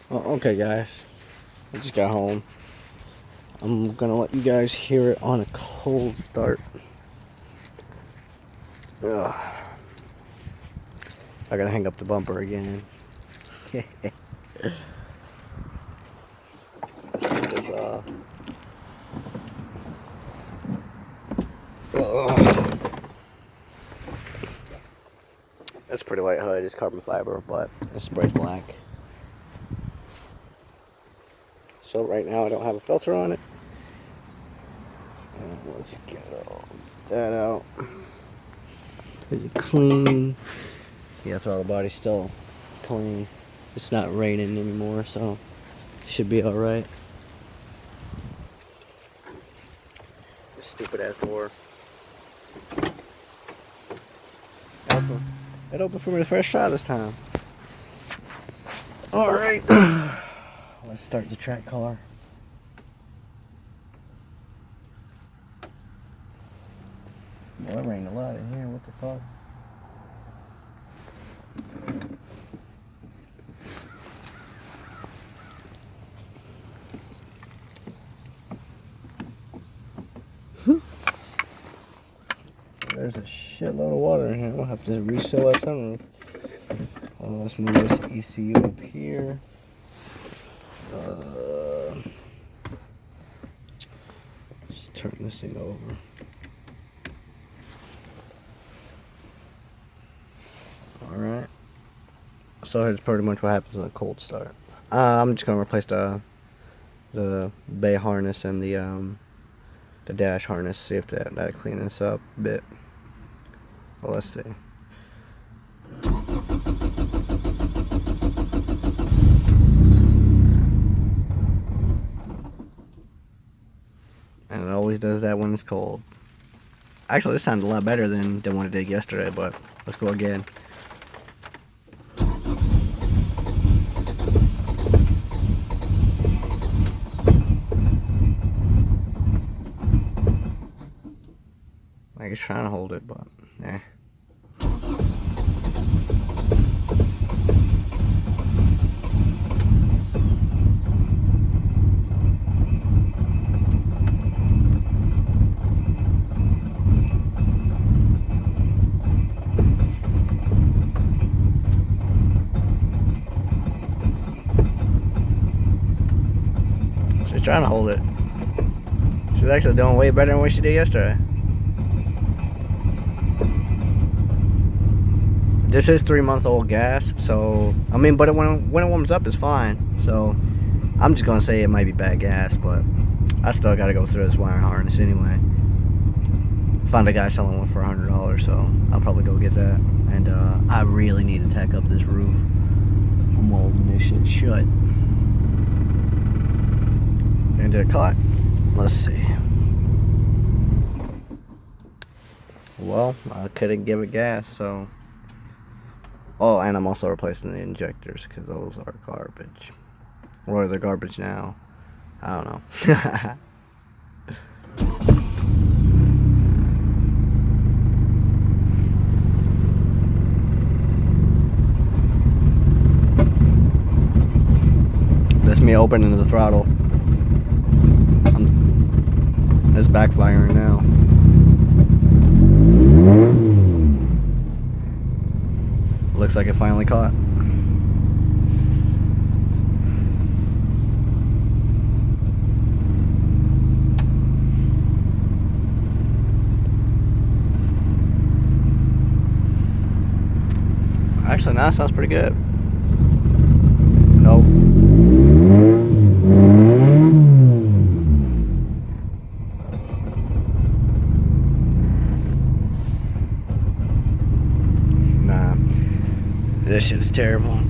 Okay, guys, I just got home. I'm gonna let you guys hear it on a cold start. Ugh. I gotta hang up the bumper again. This, It's pretty light hood. It's carbon fiber, but it's sprayed black. So right now I don't have a filter on it. Let's get all that out. Is it clean? Yeah, throttle body's still clean. It's not raining anymore, so it should be alright. Stupid ass door. It opened for me the first try this time. Alright. Let's start the track car. Well, it rained a lot in here. What the fuck? There's a shitload of water in here. We'll have to reseal that sunroof. Let's move this ECU up here. Let's turn this thing over. Alright. So here's pretty much what happens in a cold start. I'm just gonna replace the bay harness and the dash harness, see if that clean this up a bit. Well, let's see. And it always does that when it's cold. Actually, this sounds a lot better than what it did yesterday, but let's go again. Like it's trying to hold it, but eh. She's trying to hold it. She's actually doing way better than what she did yesterday. This is 3-month-old gas, so I mean, but when it warms up, it's fine. So I'm just gonna say it might be bad gas, but I still gotta go through this wiring harness anyway. Found a guy selling one for $100, so I'll probably go get that. And I really need to tack up this roof. I'm welding this shit shut. And did it caught? Let's see. Well, I couldn't give it gas, so. Oh, and I'm also replacing the injectors because those are garbage. Or they're garbage now. I don't know. That's me opening the throttle. It's backfiring now. Looks like it finally caught. Actually, now it sounds pretty good. Nope. Nah. This shit is terrible.